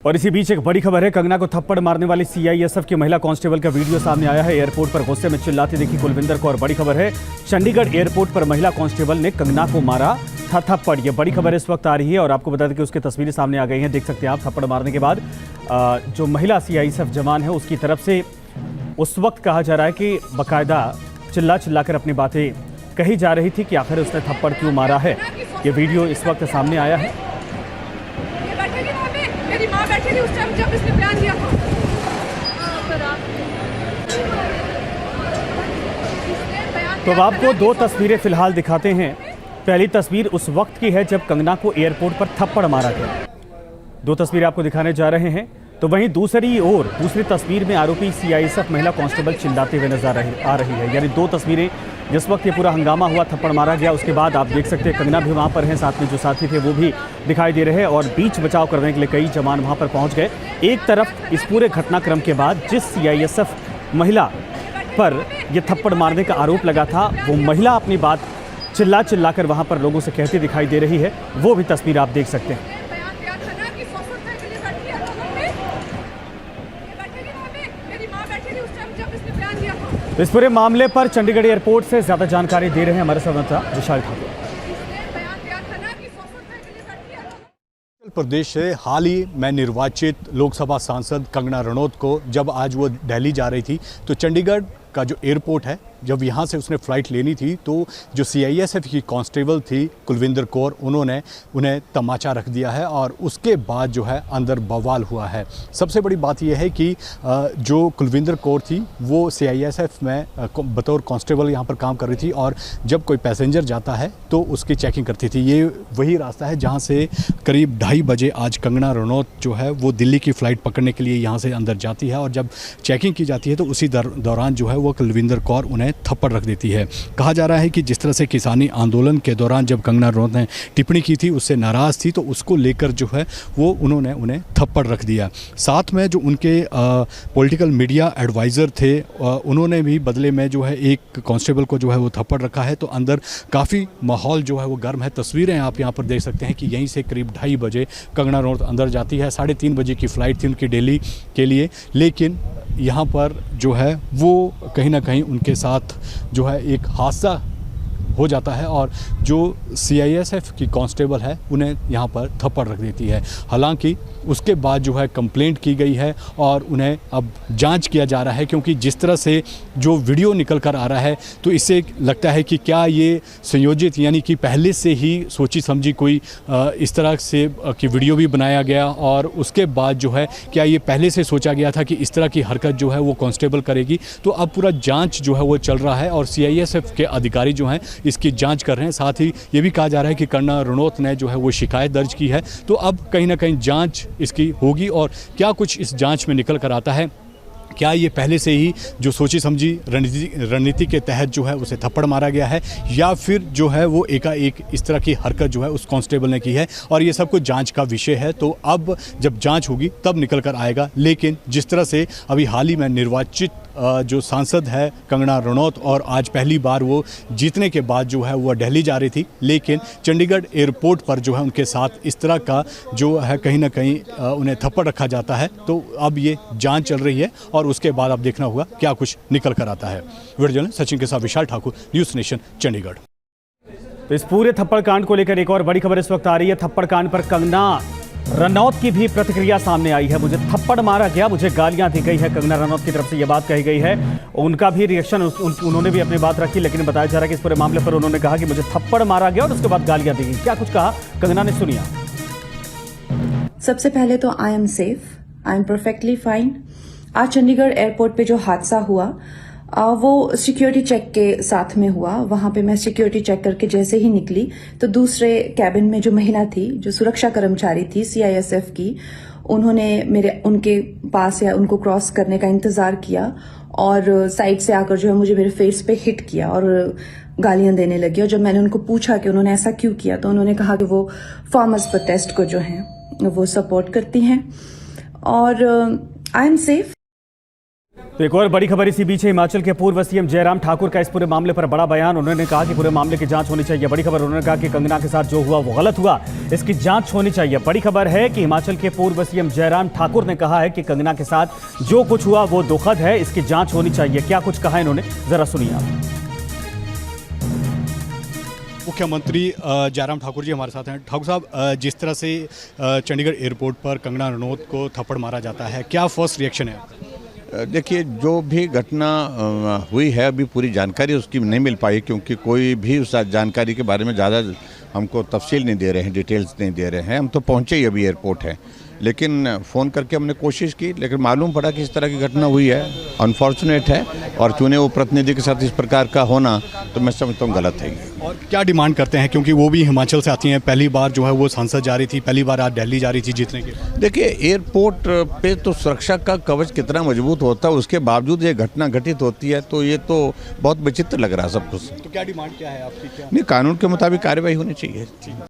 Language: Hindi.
और इसी बीच एक बड़ी खबर है। कंगना को थप्पड़ मारने वाली सीआईएसएफ की महिला कांस्टेबल का वीडियो सामने आया है। एयरपोर्ट पर गुस्से में चिल्लाती दिखी कुलविंदर कौर। बड़ी खबर है, चंडीगढ़ एयरपोर्ट पर महिला कांस्टेबल ने कंगना को मारा था थप्पड़। ये बड़ी खबर इस वक्त आ रही है और आपको बता दें कि उसकी तस्वीरें सामने आ गई हैं। देख सकते हैं आप, थप्पड़ मारने के बाद जो महिला सीआईएसएफ जवान है उसकी तरफ से उस वक्त कहा जा रहा है कि बाकायदा चिल्ला कर अपनी बातें कही जा रही थी कि आखिर उसने थप्पड़ क्यों मारा है। ये वीडियो इस वक्त सामने आया है। मेरी माँ बैठी थी उस टाइम जब इसने बयान दिया था। तो अब आपको दो तस्वीरें फिलहाल दिखाते हैं। पहली तस्वीर उस वक्त की है जब कंगना को एयरपोर्ट पर थप्पड़ मारा गया। दो तस्वीरें आपको दिखाने जा रहे हैं। तो वहीं दूसरी तस्वीर में आरोपी सीआईएसएफ महिला कांस्टेबल चिल्लाते हुए नजर आ रही है। यानी दो तस्वीरें, जिस वक्त ये पूरा हंगामा हुआ, थप्पड़ मारा गया, उसके बाद आप देख सकते हैं कंगना भी वहाँ पर हैं, साथ में जो साथी थे वो भी दिखाई दे रहे हैं और बीच बचाव करने के लिए कई जवान वहाँ पर पहुँच गए। एक तरफ इस पूरे घटनाक्रम के बाद जिस सीआईएसएफ महिला पर यह थप्पड़ मारने का आरोप लगा था, वो महिला अपनी बात चिल्ला कर वहाँ पर लोगों से कहती दिखाई दे रही है। वो भी तस्वीर आप देख सकते हैं। इस पूरे मामले पर चंडीगढ़ एयरपोर्ट से ज्यादा जानकारी दे रहे हैं हमारे संवाददाता विशाल ठाकुर। उत्तर प्रदेश से हाल ही में निर्वाचित लोकसभा सांसद कंगना रनौत को जब आज वो दिल्ली जा रही थी तो चंडीगढ़ का जो एयरपोर्ट है, जब यहाँ से उसने फ़्लाइट लेनी थी तो जो सीआईएसएफ की कांस्टेबल थी कुलविंदर कौर, उन्होंने उन्हें तमाचा रख दिया है और उसके बाद जो है अंदर बवाल हुआ है। सबसे बड़ी बात यह है कि जो कुलविंदर कौर थी वो सीआईएसएफ में बतौर कांस्टेबल यहाँ पर काम कर रही थी और जब कोई पैसेंजर जाता है तो उसकी चेकिंग करती थी। ये वही रास्ता है जहाँ से करीब 2:30 बजे आज कंगना रनौत जो है वो दिल्ली की फ़्लाइट पकड़ने के लिए यहाँ से अंदर जाती है और जब चेकिंग की जाती है तो उसी दौरान जो है वो कुलविंदर कौर उन्हें थप्पड़ रख देती है। कहा जा रहा है कि जिस तरह से किसानी आंदोलन के दौरान जब कंगना रनौत ने टिप्पणी की थी, उससे नाराज़ थी, तो उसको लेकर जो है वो उन्होंने उन्हें थप्पड़ रख दिया। साथ में जो उनके पॉलिटिकल मीडिया एडवाइज़र थे, उन्होंने भी बदले में जो है एक कांस्टेबल को जो है वो थप्पड़ रखा है। तो अंदर काफ़ी माहौल जो है वो गर्म है। तस्वीरें आप यहाँ पर देख सकते हैं कि यहीं से करीब 2:30 बजे कंगना रनौत अंदर जाती है। 3:30 बजे की फ़्लाइट थी उनकी दिल्ली के लिए, लेकिन यहाँ पर जो है वो कहीं ना कहीं उनके साथ जो है एक हादसा हो जाता है और जो सीआईएसएफ की कांस्टेबल है उन्हें यहाँ पर थप्पड़ रख देती है। हालांकि उसके बाद जो है कंप्लेंट की गई है और उन्हें अब जांच किया जा रहा है, क्योंकि जिस तरह से जो वीडियो निकल कर आ रहा है तो इससे लगता है कि क्या ये संयोजित यानी कि पहले से ही सोची समझी कोई इस तरह से कि वीडियो भी बनाया गया और उसके बाद जो है क्या ये पहले से सोचा गया था कि इस तरह की हरकत जो है वो कांस्टेबल करेगी। तो अब पूरा जाँच जो है वो चल रहा है और सीआईएसएफ के अधिकारी जो हैं इसकी जांच कर रहे हैं। साथ ही ये भी कहा जा रहा है कि कंगना रनौत ने जो है वो शिकायत दर्ज की है। तो अब कहीं ना कहीं जांच इसकी होगी और क्या कुछ इस जांच में निकल कर आता है, क्या ये पहले से ही जो सोची समझी रणनीति के तहत जो है उसे थप्पड़ मारा गया है या फिर जो है वो एकाएक इस तरह की हरकत जो है उस कांस्टेबल ने की है, और ये सब कुछ जांच का विषय है। तो अब जब जांच होगी तब निकल कर आएगा। लेकिन जिस तरह से अभी हाल ही में निर्वाचित जो सांसद है कंगना रनौत और आज पहली बार वो जीतने के बाद जो है वो दिल्ली जा रही थी, लेकिन चंडीगढ़ एयरपोर्ट पर जो है उनके साथ इस तरह का जो है कहीं ना कहीं उन्हें थप्पड़ रखा जाता है। तो अब ये जांच चल रही है और उसके बाद अब देखना होगा क्या कुछ निकल कर आता है। वीडियो सचिन के साथ विशाल ठाकुर, न्यूज़ नेशन, चंडीगढ़। तो इस पूरे थप्पड़ कांड को लेकर एक और बड़ी खबर इस वक्त आ रही है। थप्पड़ कांड पर कंगना रनौत की भी प्रतिक्रिया सामने आई है। मुझे थप्पड़ मारा गया, मुझे गालियां दी गई है, कंगना रनौत की तरफ से यह बात कही गई है। उनका भी रिएक्शन, उन्होंने भी अपनी बात रखी, लेकिन बताया जा रहा है कि इस पूरे मामले पर उन्होंने कहा कि मुझे थप्पड़ मारा गया और उसके बाद गालियां दी गई। क्या कुछ कहा कंगना ने, सुनिए। सबसे पहले तो I am safe, I am perfectly fine. आज चंडीगढ़ एयरपोर्ट पे जो हादसा हुआ वो सिक्योरिटी चेक के साथ में हुआ। वहां पे मैं सिक्योरिटी चेक करके जैसे ही निकली तो दूसरे कैबिन में जो महिला थी, जो सुरक्षा कर्मचारी थी सीआईएसएफ की, उन्होंने उनके पास या उनको क्रॉस करने का इंतजार किया और साइड से आकर जो है मुझे मेरे फेस पे हिट किया और गालियां देने लगी। और जब मैंने उनको पूछा कि उन्होंने ऐसा क्यों किया तो उन्होंने कहा कि वो फार्मर्स प्रोटेस्ट को जो है वो सपोर्ट करती हैं और आई एम सेफ। तो एक और बड़ी खबर इसी बीच है। हिमाचल के पूर्व सीएम जयराम ठाकुर का इस पूरे मामले पर बड़ा बयान। उन्होंने कहा कि पूरे मामले की जांच होनी चाहिए। बड़ी खबर, उन्होंने कहा कि कंगना के साथ जो हुआ वो गलत हुआ, इसकी जांच होनी चाहिए। बड़ी खबर है कि हिमाचल के पूर्व सीएम जयराम ठाकुर ने कहा है कि कंगना के साथ जो कुछ हुआ वो दुखद है, इसकी जांच होनी चाहिए। क्या कुछ कहा इन्होंने, जरा सुनिए आप। मुख्यमंत्री जयराम ठाकुर जी हमारे साथ हैं। ठाकुर साहब, जिस तरह से चंडीगढ़ एयरपोर्ट पर कंगना रनौत को थप्पड़ मारा जाता है, क्या फर्स्ट रिएक्शन है? देखिए, जो भी घटना हुई है अभी पूरी जानकारी उसकी नहीं मिल पाई, क्योंकि कोई भी उस जानकारी के बारे में ज़्यादा हमको तफसील नहीं दे रहे हैं, डिटेल्स नहीं दे रहे हैं। हम तो पहुँचे ही अभी एयरपोर्ट है, लेकिन फ़ोन करके हमने कोशिश की, लेकिन मालूम पड़ा कि इस तरह की घटना हुई है, अनफॉर्चुनेट है। और चुने हुए प्रतिनिधि के साथ इस प्रकार का होना तो मैं समझता हूँ गलत है। और क्या डिमांड करते हैं, क्योंकि वो भी हिमाचल से आती हैं, पहली बार जो है वो सांसद जा रही थी, पहली बार आज दिल्ली जा रही थी जीतने के? देखिए, एयरपोर्ट पे तो सुरक्षा का कवच कितना मजबूत होता है, उसके बावजूद ये घटना घटित होती है, तो ये तो बहुत विचित्र लग रहा है सब कुछ। तो क्या डिमांड क्या है आपकी? क्या नहीं, कानून के मुताबिक कार्रवाई होनी चाहिए।